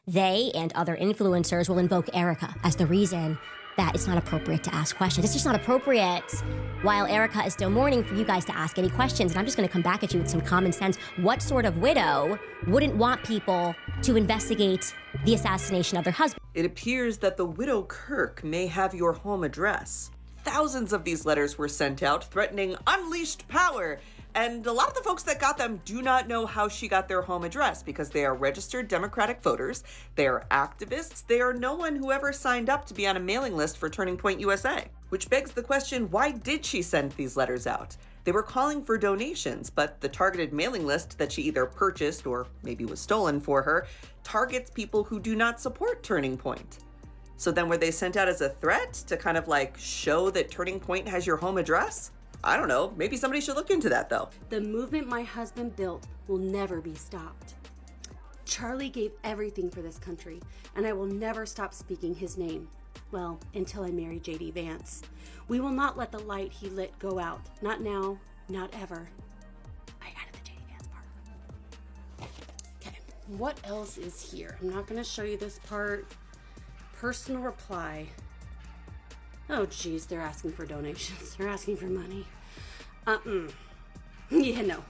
They and other influencers will invoke Erika as the reason that it's not appropriate to ask questions. It's just not appropriate. While Erika is still mourning for you guys to ask any questions, and I'm just gonna come back at you with some common sense. What sort of widow wouldn't want people to investigate the assassination of their husband? It appears that the widow Kirk may have your home address. Thousands of these letters were sent out threatening unleashed power. And a lot of the folks that got them do not know how she got their home address because they are registered Democratic voters, they are activists, they are no one who ever signed up to be on a mailing list for Turning Point USA. Which begs the question, why did she send these letters out? They were calling for donations, but the targeted mailing list that she either purchased or maybe was stolen for her targets people who do not support Turning Point. So then were they sent out as a threat to kind of like show that Turning Point has your home address? I don't know. Maybe somebody should look into that, though. The movement my husband built will never be stopped. Charlie gave everything for this country, and I will never stop speaking his name. Well, until I marry J.D. Vance. We will not let the light he lit go out. Not now, not ever. I added the J.D. Vance part. Okay, what else is here? I'm not going to show you this part. Personal reply. Oh, geez, they're asking for donations. They're asking for money. Yeah, no.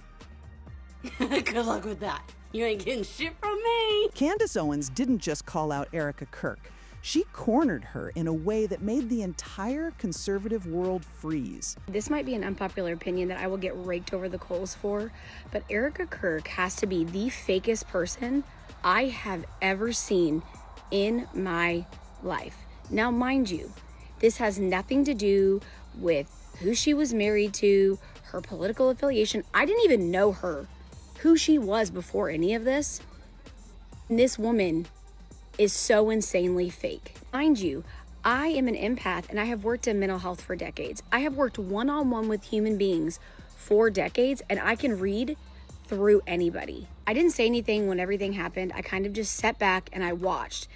Good luck with that. You ain't getting shit from me. Candace Owens didn't just call out Erika Kirk. She cornered her in a way that made the entire conservative world freeze. This might be an unpopular opinion that I will get raked over the coals for, but Erika Kirk has to be the fakest person I have ever seen in my life. Now, mind you, this has nothing to do with who she was married to, her political affiliation. I didn't even know her, who she was before any of this. And this woman is so insanely fake. Mind you, I am an empath and I have worked in mental health for decades. I have worked one-on-one with human beings for decades and I can read through anybody. I didn't say anything when everything happened. I kind of just sat back and I watched.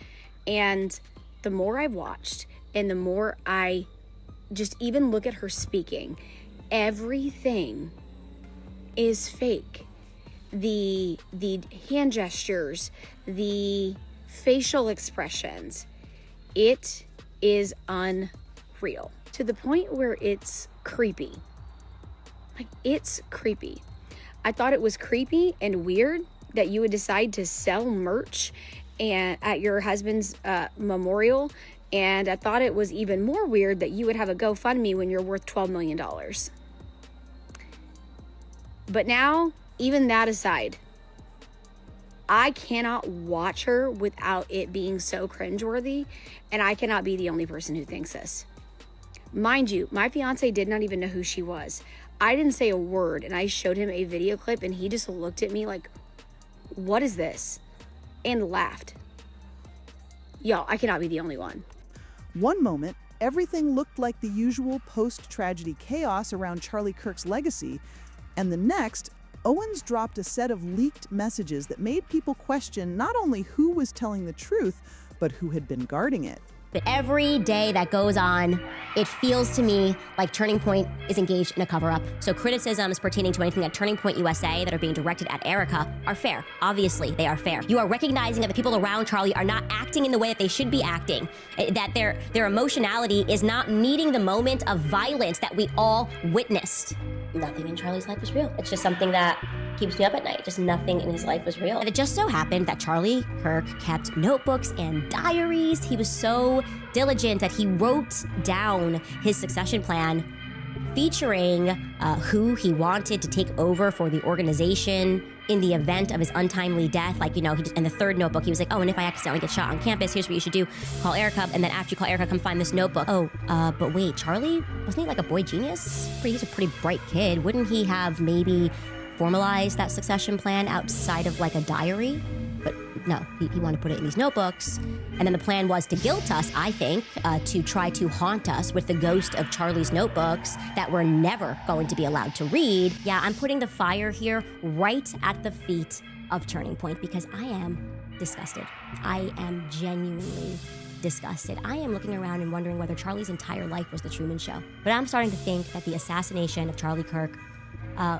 And the more I've watched, and the more I just even look at her speaking, everything is fake. The hand gestures, the facial expressions, it is unreal to the point where it's creepy. Like, it's creepy. I thought it was creepy and weird that you would decide to sell merch and at your husband's memorial. And I thought it was even more weird that you would have a GoFundMe when you're worth $12 million. But now, even that aside, I cannot watch her without it being so cringeworthy, and I cannot be the only person who thinks this. Mind you, my fiance did not even know who she was. I didn't say a word, and I showed him a video clip, and he just looked at me like, what is this? And laughed. Y'all, I cannot be the only one. One moment, everything looked like the usual post-tragedy chaos around Charlie Kirk's legacy, and the next, Owens dropped a set of leaked messages that made people question not only who was telling the truth, but who had been guarding it. But every day that goes on, it feels to me like Turning Point is engaged in a cover-up. So criticisms pertaining to anything at Turning Point USA that are being directed at Erika are fair. Obviously, they are fair. You are recognizing that the people around Charlie are not acting in the way that they should be acting, that their emotionality is not meeting the moment of violence that we all witnessed. Nothing in Charlie's life was real. It's just something that keeps me up at night. Just nothing in his life was real. And it just so happened that Charlie Kirk kept notebooks and diaries. He was so diligent that he wrote down his succession plan featuring who he wanted to take over for the organization in the event of his untimely death. Like, you know, in the third notebook, he was like, oh, and if I accidentally get shot on campus, here's what you should do. Call Erika, and then after you call Erika, come find this notebook. Oh, but wait, Charlie, wasn't he like a boy genius? He's a pretty bright kid. Wouldn't he have maybe formalized that succession plan outside of like a diary? But no, he wanted to put it in these notebooks. And then the plan was to guilt us, I think, to try to haunt us with the ghost of Charlie's notebooks that we're never going to be allowed to read. Yeah, I'm putting the fire here right at the feet of Turning Point because I am disgusted. I am genuinely disgusted. I am looking around and wondering whether Charlie's entire life was the Truman Show. But I'm starting to think that the assassination of Charlie Kirk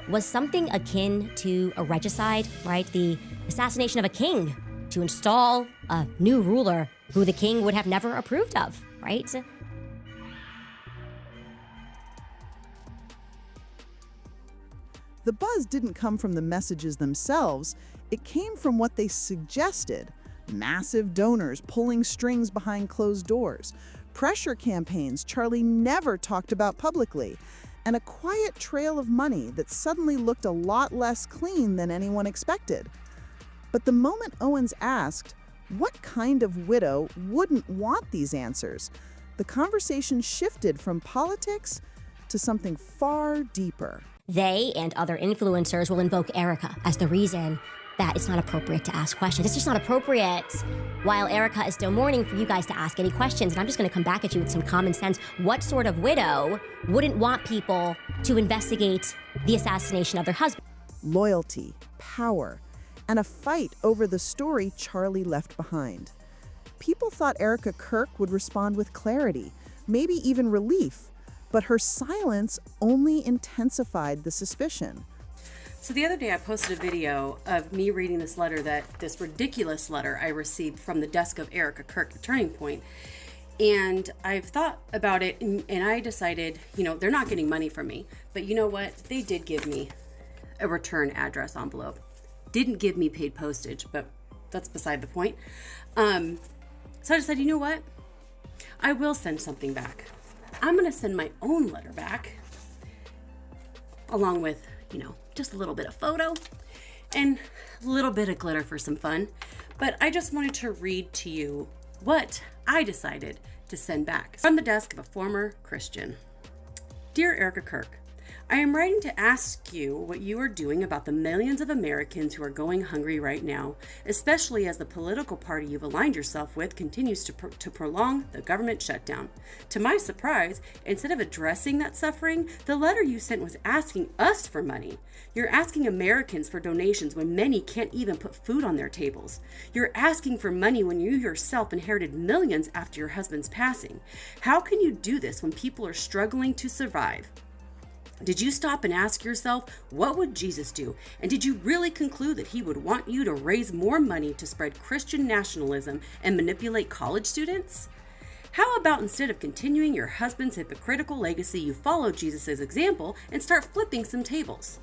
was something akin to a regicide, right? The assassination of a king, to install a new ruler who the king would have never approved of, right? The buzz didn't come from the messages themselves, it came from what they suggested. Massive donors pulling strings behind closed doors, pressure campaigns Charlie never talked about publicly, and a quiet trail of money that suddenly looked a lot less clean than anyone expected. But the moment Owens asked, what kind of widow wouldn't want these answers, the conversation shifted from politics to something far deeper. They and other influencers will invoke Erika as the reason that it's not appropriate to ask questions. It's just not appropriate. While Erika is still mourning for you guys to ask any questions, and I'm just gonna come back at you with some common sense. What sort of widow wouldn't want people to investigate the assassination of their husband? Loyalty, power, and a fight over the story Charlie left behind. People thought Erika Kirk would respond with clarity, maybe even relief, but her silence only intensified the suspicion. So the other day I posted a video of me reading this ridiculous letter I received from the desk of Erika Kirk at Turning Point. And I've thought about it and I decided, they're not getting money from me. But you know what? They did give me a return address envelope. Didn't give me paid postage, but that's beside the point. So I decided, you know what? I will send something back. I'm going to send my own letter back along with, just a little bit of photo and a little bit of glitter for some fun. But I just wanted to read to you what I decided to send back from the desk of a former Christian. Dear Erika Kirk, I am writing to ask you what you are doing about the millions of Americans who are going hungry right now, especially as the political party you've aligned yourself with continues to prolong the government shutdown. To my surprise, instead of addressing that suffering, the letter you sent was asking us for money. You're asking Americans for donations when many can't even put food on their tables. You're asking for money when you yourself inherited millions after your husband's passing. How can you do this when people are struggling to survive? Did you stop and ask yourself, what would Jesus do? And did you really conclude that he would want you to raise more money to spread Christian nationalism and manipulate college students? How about instead of continuing your husband's hypocritical legacy, you follow Jesus' example and start flipping some tables?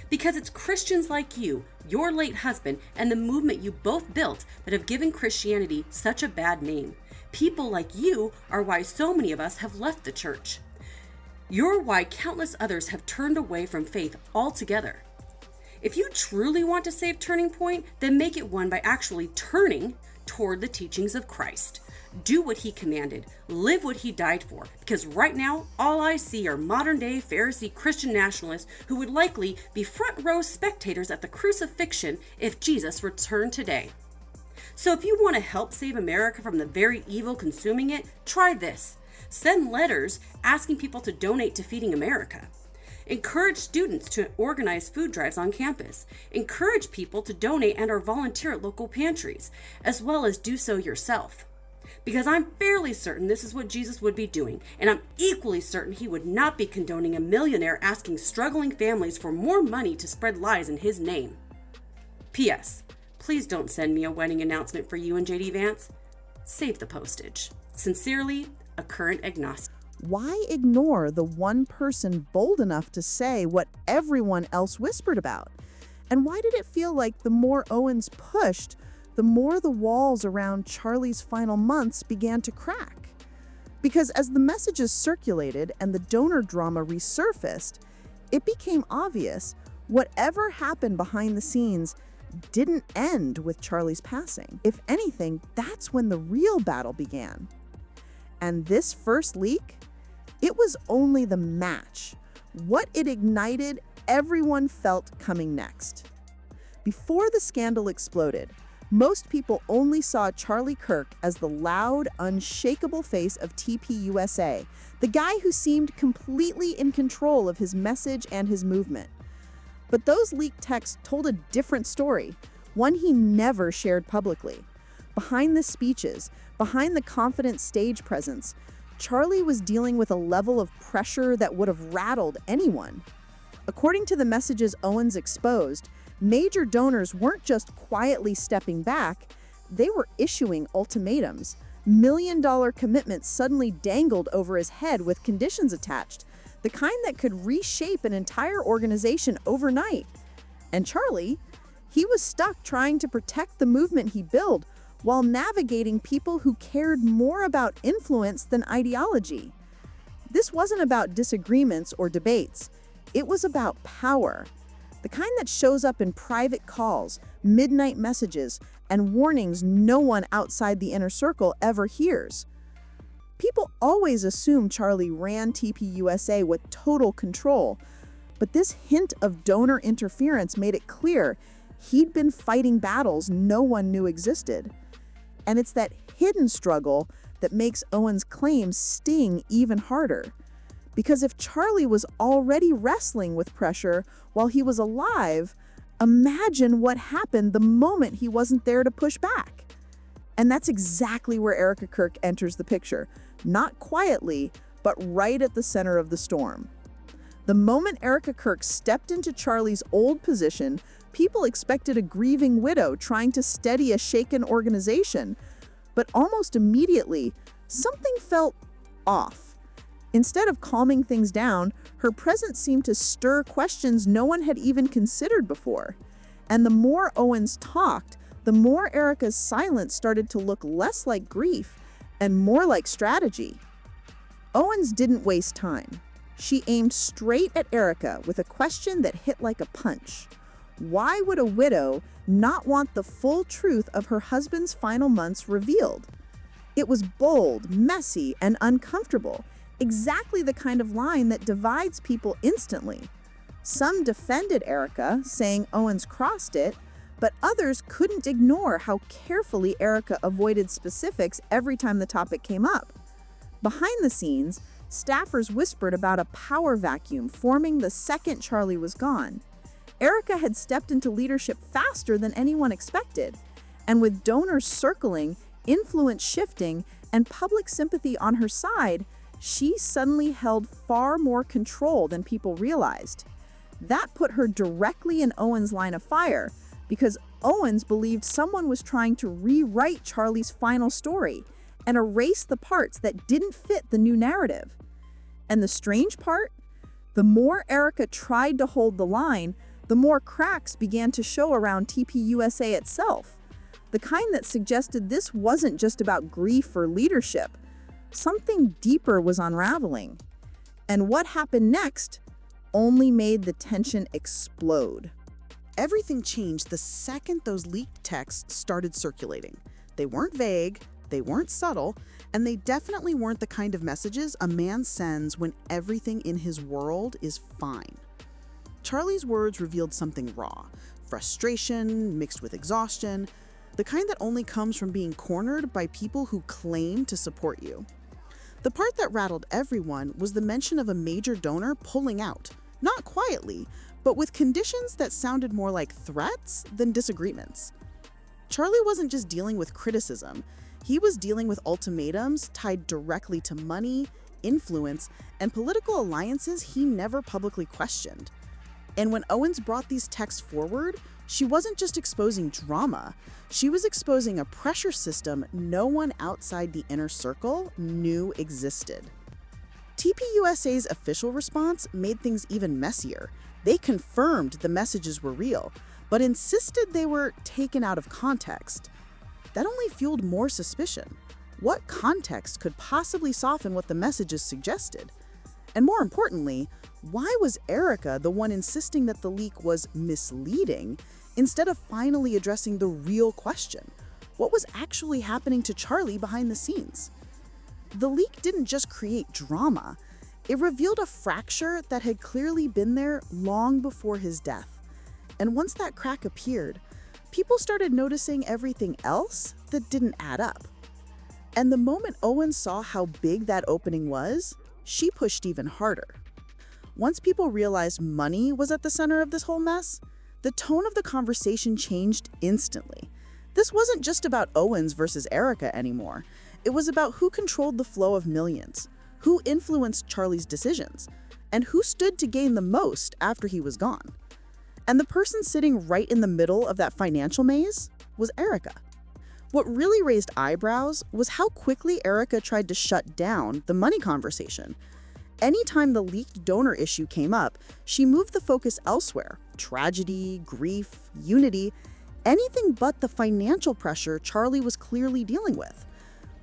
Because it's Christians like you, your late husband, and the movement you both built that have given Christianity such a bad name. People like you are why so many of us have left the church. You're why countless others have turned away from faith altogether. If you truly want to save Turning Point, then make it one by actually turning toward the teachings of Christ. Do what he commanded. Live what he died for. Because right now, all I see are modern-day Pharisee Christian nationalists who would likely be front-row spectators at the crucifixion if Jesus returned today. So if you want to help save America from the very evil consuming it, try this. Send letters asking people to donate to Feeding America. Encourage students to organize food drives on campus. Encourage people to donate and or volunteer at local pantries, as well as do so yourself. Because I'm fairly certain this is what Jesus would be doing, and I'm equally certain he would not be condoning a millionaire asking struggling families for more money to spread lies in his name. P.S. Please don't send me a wedding announcement for you and J.D. Vance. Save the postage. Sincerely, a current agnostic. Why ignore the one person bold enough to say what everyone else whispered about? And why did it feel like the more Owens pushed, the more the walls around Charlie's final months began to crack? Because as the messages circulated and the donor drama resurfaced, it became obvious whatever happened behind the scenes didn't end with Charlie's passing. If anything, that's when the real battle began. And this first leak, it was only the match. What it ignited, everyone felt coming next. Before the scandal exploded, most people only saw Charlie Kirk as the loud, unshakable face of TPUSA, the guy who seemed completely in control of his message and his movement. But those leaked texts told a different story, one he never shared publicly. Behind the speeches, behind the confident stage presence, Charlie was dealing with a level of pressure that would have rattled anyone. According to the messages Owens exposed, major donors weren't just quietly stepping back, they were issuing ultimatums. Million-dollar commitments suddenly dangled over his head with conditions attached, the kind that could reshape an entire organization overnight. And Charlie, he was stuck trying to protect the movement he built while navigating people who cared more about influence than ideology. This wasn't about disagreements or debates. It was about power. The kind that shows up in private calls, midnight messages, and warnings no one outside the inner circle ever hears. People always assume Charlie ran TPUSA with total control, but this hint of donor interference made it clear he'd been fighting battles no one knew existed. And it's that hidden struggle that makes Owens' claims sting even harder. Because if Charlie was already wrestling with pressure while he was alive, imagine what happened the moment he wasn't there to push back. And that's exactly where Erika Kirk enters the picture. Not quietly, but right at the center of the storm. The moment Erika Kirk stepped into Charlie's old position, people expected a grieving widow trying to steady a shaken organization. But almost immediately, something felt off. Instead of calming things down, her presence seemed to stir questions no one had even considered before. And the more Owens talked, the more Erika's silence started to look less like grief and more like strategy. Owens didn't waste time. She aimed straight at Erika with a question that hit like a punch. Why would a widow not want the full truth of her husband's final months revealed? It was bold, messy, and uncomfortable, exactly the kind of line that divides people instantly. Some defended Erika, saying Owens crossed it, but others couldn't ignore how carefully Erika avoided specifics every time the topic came up. Behind the scenes, staffers whispered about a power vacuum forming the second Charlie was gone. Erika had stepped into leadership faster than anyone expected, and with donors circling, influence shifting, and public sympathy on her side, she suddenly held far more control than people realized. That put her directly in Owens' line of fire, because Owens believed someone was trying to rewrite Charlie's final story and erase the parts that didn't fit the new narrative. And the strange part? The more Erika tried to hold the line, the more cracks began to show around TPUSA itself, the kind that suggested this wasn't just about grief or leadership. Something deeper was unraveling. And what happened next only made the tension explode. Everything changed the second those leaked texts started circulating. They weren't vague, they weren't subtle, and they definitely weren't the kind of messages a man sends when everything in his world is fine. Charlie's words revealed something raw, frustration mixed with exhaustion, the kind that only comes from being cornered by people who claim to support you. The part that rattled everyone was the mention of a major donor pulling out, not quietly, but with conditions that sounded more like threats than disagreements. Charlie wasn't just dealing with criticism, he was dealing with ultimatums tied directly to money, influence, and political alliances he never publicly questioned. And when Owens brought these texts forward, she wasn't just exposing drama, she was exposing a pressure system no one outside the inner circle knew existed. TPUSA's official response made things even messier. They confirmed the messages were real, but insisted they were taken out of context. That only fueled more suspicion. What context could possibly soften what the messages suggested? And more importantly, why was Erika the one insisting that the leak was misleading instead of finally addressing the real question? What was actually happening to Charlie behind the scenes? The leak didn't just create drama. It revealed a fracture that had clearly been there long before his death. And once that crack appeared, people started noticing everything else that didn't add up. And the moment Owens saw how big that opening was, she pushed even harder. Once people realized money was at the center of this whole mess, the tone of the conversation changed instantly. This wasn't just about Owens versus Erika anymore. It was about who controlled the flow of millions, who influenced Charlie's decisions, and who stood to gain the most after he was gone. And the person sitting right in the middle of that financial maze was Erika. What really raised eyebrows was how quickly Erika tried to shut down the money conversation. Anytime the leaked donor issue came up, she moved the focus elsewhere. Tragedy, grief, unity, anything but the financial pressure Charlie was clearly dealing with.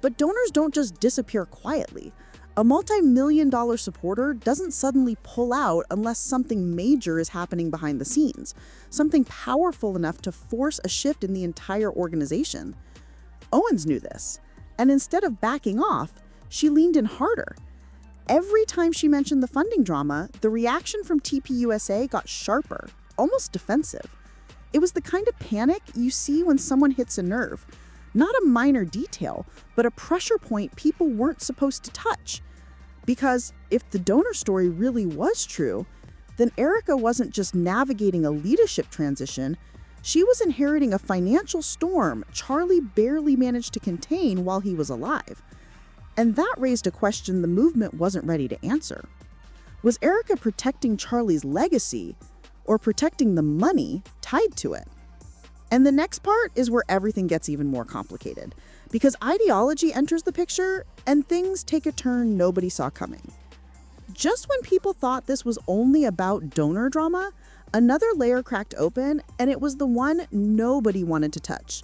But donors don't just disappear quietly. A multi-million-dollar supporter doesn't suddenly pull out unless something major is happening behind the scenes, something powerful enough to force a shift in the entire organization. Owens knew this, and instead of backing off, she leaned in harder. Every time she mentioned the funding drama, the reaction from TPUSA got sharper, almost defensive. It was the kind of panic you see when someone hits a nerve. Not a minor detail, but a pressure point people weren't supposed to touch. Because if the donor story really was true, then Erika wasn't just navigating a leadership transition, she was inheriting a financial storm Charlie barely managed to contain while he was alive. And that raised a question the movement wasn't ready to answer. Was Erika protecting Charlie's legacy or protecting the money tied to it? And the next part is where everything gets even more complicated, because ideology enters the picture and things take a turn nobody saw coming. Just when people thought this was only about donor drama, another layer cracked open, and it was the one nobody wanted to touch.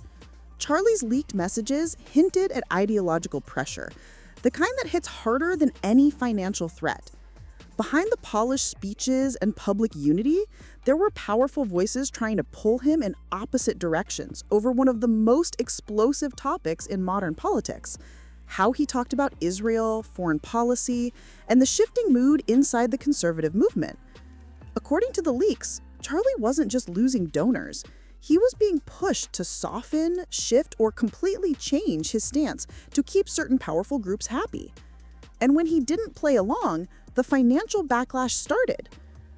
Charlie's leaked messages hinted at ideological pressure, the kind that hits harder than any financial threat. Behind the polished speeches and public unity, there were powerful voices trying to pull him in opposite directions over one of the most explosive topics in modern politics: how he talked about Israel, foreign policy, and the shifting mood inside the conservative movement. According to the leaks, Charlie wasn't just losing donors. He was being pushed to soften, shift, or completely change his stance to keep certain powerful groups happy. And when he didn't play along, the financial backlash started.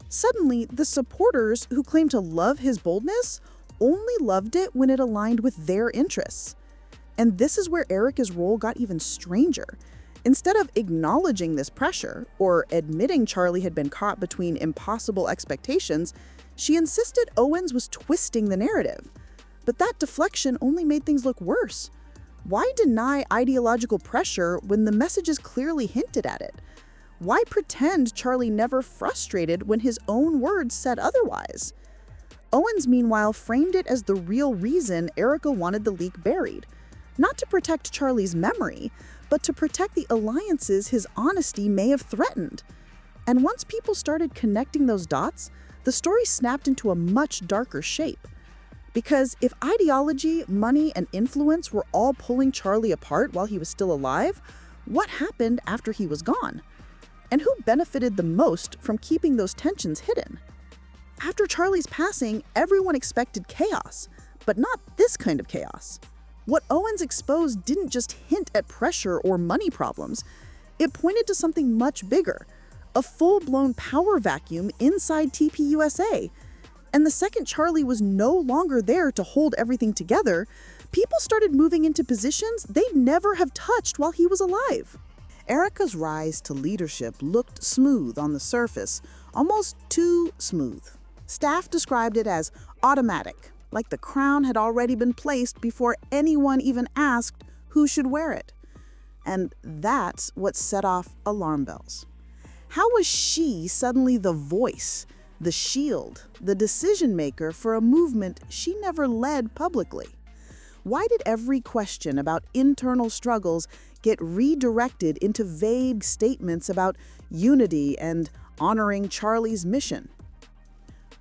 Suddenly, the supporters who claimed to love his boldness only loved it when it aligned with their interests. And this is where Erika's role got even stranger. Instead of acknowledging this pressure or admitting Charlie had been caught between impossible expectations, she insisted Owens was twisting the narrative. But that deflection only made things look worse. Why deny ideological pressure when the messages clearly hinted at it? Why pretend Charlie never frustrated when his own words said otherwise? Owens, meanwhile, framed it as the real reason Erika wanted the leak buried. Not to protect Charlie's memory, but to protect the alliances his honesty may have threatened. And once people started connecting those dots, the story snapped into a much darker shape. Because if ideology, money, and influence were all pulling Charlie apart while he was still alive, what happened after he was gone? And who benefited the most from keeping those tensions hidden? After Charlie's passing, everyone expected chaos, but not this kind of chaos. What Owens exposed didn't just hint at pressure or money problems. It pointed to something much bigger, a full-blown power vacuum inside TPUSA. And the second Charlie was no longer there to hold everything together, people started moving into positions they'd never have touched while he was alive. Erika's rise to leadership looked smooth on the surface, almost too smooth. Staff described it as automatic, like the crown had already been placed before anyone even asked who should wear it. And that's what set off alarm bells. How was she suddenly the voice, the shield, the decision maker for a movement she never led publicly? Why did every question about internal struggles get redirected into vague statements about unity and honoring Charlie's mission?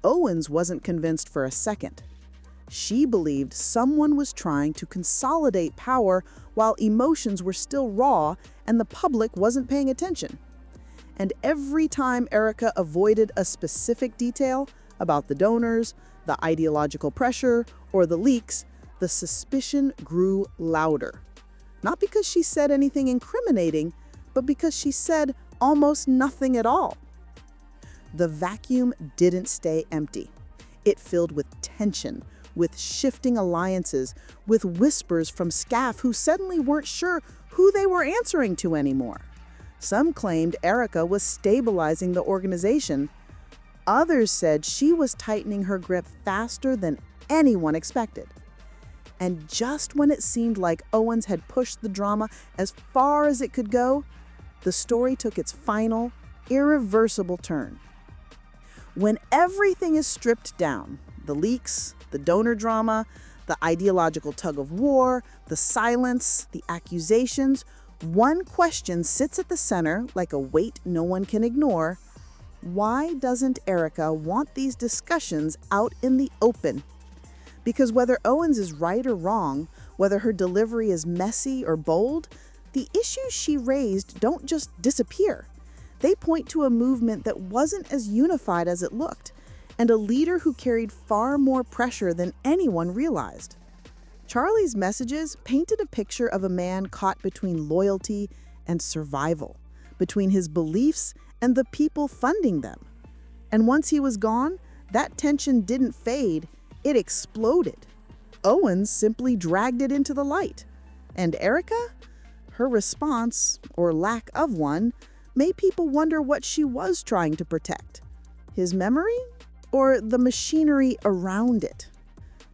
Owens wasn't convinced for a second. She believed someone was trying to consolidate power while emotions were still raw and the public wasn't paying attention. And every time Erika avoided a specific detail about the donors, the ideological pressure, or the leaks, the suspicion grew louder. Not because she said anything incriminating, but because she said almost nothing at all. The vacuum didn't stay empty. It filled with tension, with shifting alliances, with whispers from staff who suddenly weren't sure who they were answering to anymore. Some claimed Erika was stabilizing the organization. Others said she was tightening her grip faster than anyone expected. And just when it seemed like Owens had pushed the drama as far as it could go, the story took its final, irreversible turn. When everything is stripped down, the leaks, the donor drama, the ideological tug of war, the silence, the accusations, one question sits at the center like a weight no one can ignore. Why doesn't Erika want these discussions out in the open? Because whether Owens is right or wrong, whether her delivery is messy or bold, the issues she raised don't just disappear. They point to a movement that wasn't as unified as it looked, and a leader who carried far more pressure than anyone realized. Charlie's messages painted a picture of a man caught between loyalty and survival, between his beliefs and the people funding them. And once he was gone, that tension didn't fade, it exploded. Owens simply dragged it into the light. And Erika? Her response, or lack of one, made people wonder what she was trying to protect. His memory? Or the machinery around it?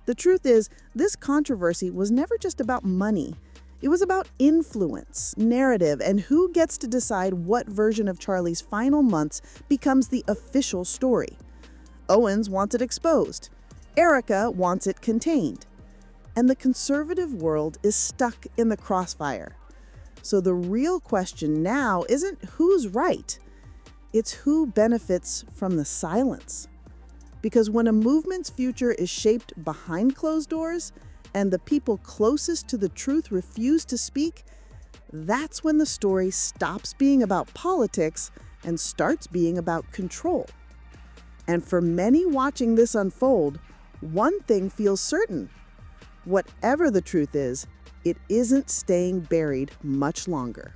The truth is, this controversy was never just about money. It was about influence, narrative, and who gets to decide what version of Charlie's final months becomes the official story. Owens wants it exposed. Erika wants it contained. And the conservative world is stuck in the crossfire. So the real question now isn't who's right, it's who benefits from the silence. Because when a movement's future is shaped behind closed doors and the people closest to the truth refuse to speak, that's when the story stops being about politics and starts being about control. And for many watching this unfold, one thing feels certain. Whatever the truth is, it isn't staying buried much longer.